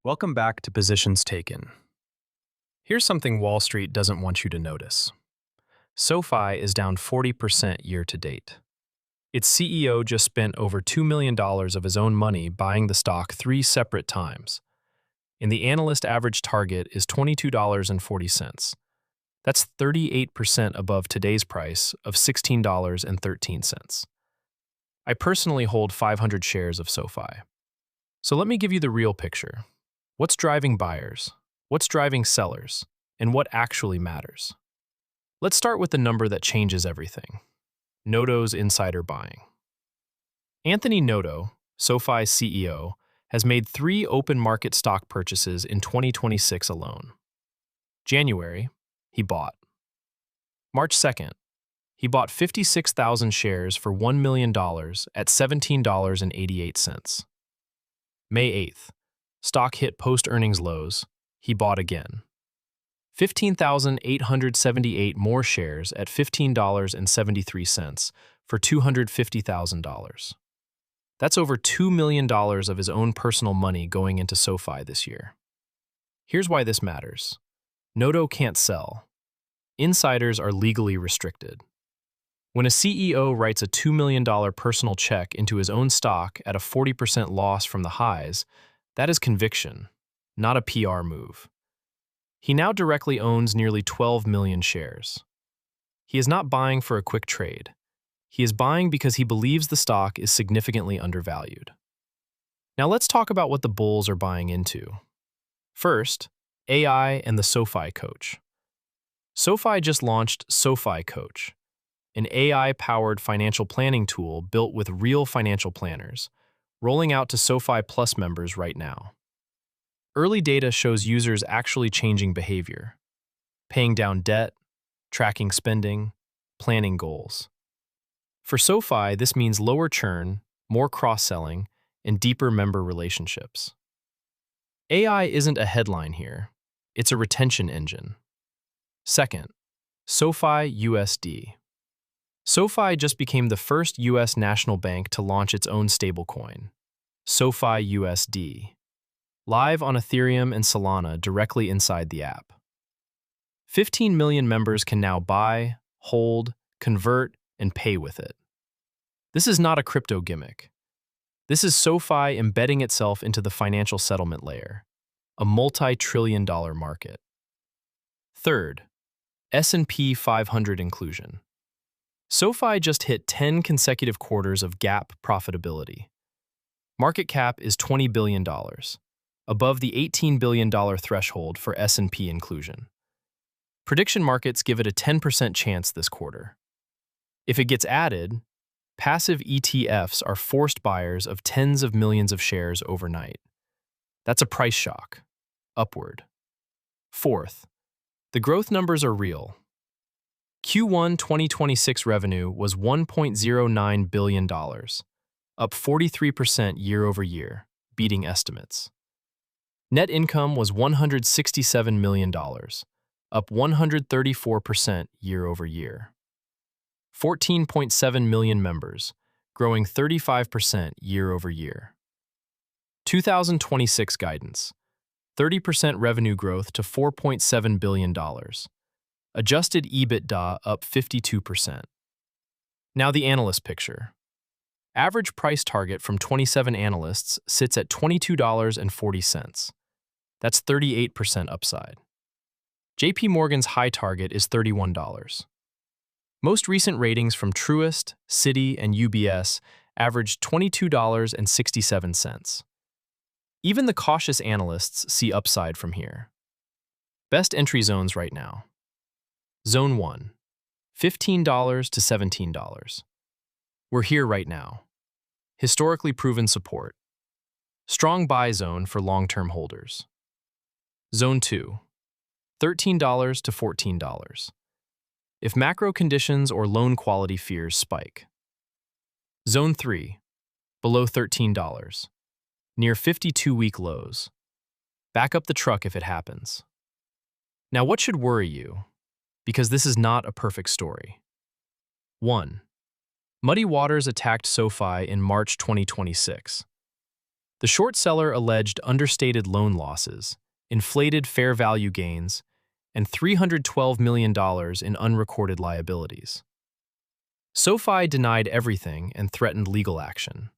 Welcome back to Positions Taken. Here's something Wall Street doesn't want you to notice. SoFi is down 40% year to date. Its CEO just spent over $2 million of his own money buying the stock 3 separate times. And the analyst average target is $22.40. That's 38% above today's price of $16.13. I personally hold 500 shares of SoFi. So let me give you the real picture. What's driving buyers? What's driving sellers? And what actually matters? Let's start with the number that changes everything. Noto's insider buying. Anthony Noto, SoFi CEO, has made 3 open market stock purchases in 2026 alone. January, he bought. March 2nd, he bought 56,000 shares for $1 million at $17.88. May 8th, stock hit post-earnings lows. He bought again. 15,878 more shares at $15.73 for $250,000. That's over $2 million of his own personal money going into SoFi this year. Here's why this matters. Noto can't sell. Insiders are legally restricted. When a CEO writes a $2 million personal check into his own stock at a 40% loss from the highs, that is conviction, not a PR move. He now directly owns nearly 12 million shares. He is not buying for a quick trade. He is buying because he believes the stock is significantly undervalued. Now let's talk about what the bulls are buying into. First, AI and the SoFi Coach. SoFi just launched SoFi Coach, an AI-powered financial planning tool built with real financial planners, rolling out to SoFi Plus members right now. Early data shows users actually changing behavior, paying down debt, tracking spending, planning goals. For SoFi, this means lower churn, more cross-selling, and deeper member relationships. AI isn't a headline here, it's a retention engine. Second, SoFiUSD. SoFi just became the first U.S. national bank to launch its own stablecoin, SoFiUSD, live on Ethereum and Solana directly inside the app. 15 million members can now buy, hold, convert, and pay with it. This is not a crypto gimmick. This is SoFi embedding itself into the financial settlement layer, a multi-trillion-dollar market. Third, S&P 500 inclusion. SoFi just hit 10 consecutive quarters of GAAP profitability. Market cap is $20 billion, above the $18 billion threshold for S&P inclusion. Prediction markets give it a 10% chance this quarter. If it gets added, passive ETFs are forced buyers of tens of millions of shares overnight. That's a price shock, upward. Fourth, the growth numbers are real. Q1 2026 revenue was $1.09 billion, up 43% year over year, beating estimates. Net income was $167 million, up 134% year over year. 14.7 million members, growing 35% year over year. 2026 guidance, 30% revenue growth to $4.7 billion. Adjusted EBITDA up 52%. Now the analyst picture. Average price target from 27 analysts sits at $22.40. That's 38% upside. JP Morgan's high target is $31. Most recent ratings from Truist, Citi, and UBS averaged $22.67. Even the cautious analysts see upside from here. Best entry zones right now. Zone 1, $15 to $17. We're here right now. Historically proven support. Strong buy zone for long-term holders. Zone 2, $13 to $14. If macro conditions or loan quality fears spike. Zone 3, below $13, near 52-week lows. Back up the truck if it happens. Now what should worry you? Because this is not a perfect story. 1. Muddy Waters attacked SoFi in March 2026. The short seller alleged understated loan losses, inflated fair value gains, and $312 million in unrecorded liabilities. SoFi denied everything and threatened legal action.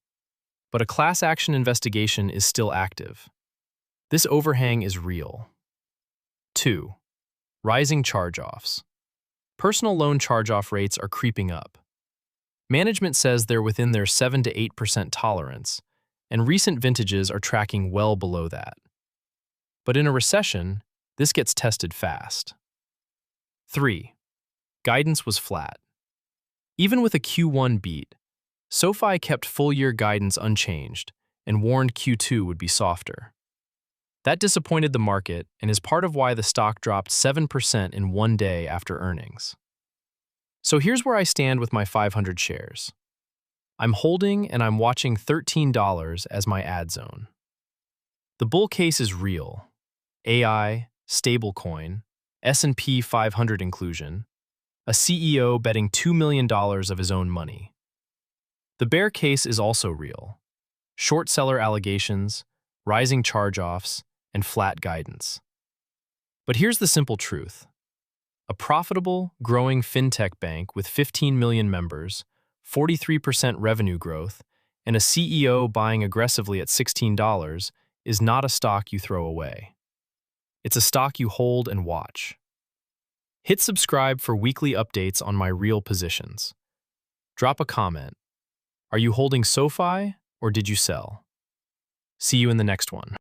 But a class action investigation is still active. This overhang is real. 2. Rising charge-offs. Personal loan charge-off rates are creeping up. Management says they're within their 7 to 8% tolerance, and recent vintages are tracking well below that. But in a recession, this gets tested fast. 3. Guidance was flat. Even with a Q1 beat, SoFi kept full-year guidance unchanged and warned Q2 would be softer. That disappointed the market and is part of why the stock dropped 7% in one day after earnings. So here's where I stand with my 500 shares. I'm holding and I'm watching $13 as my ad zone. The bull case is real. AI, stablecoin, S&P 500 inclusion, a CEO betting $2 million of his own money. The bear case is also real. Short seller allegations, rising charge-offs, and flat guidance. But here's the simple truth. A profitable, growing fintech bank with 15 million members, 43% revenue growth, and a CEO buying aggressively at $16 is not a stock you throw away. It's a stock you hold and watch. Hit subscribe for weekly updates on my real positions. Drop a comment. Are you holding SoFi or did you sell? See you in the next one.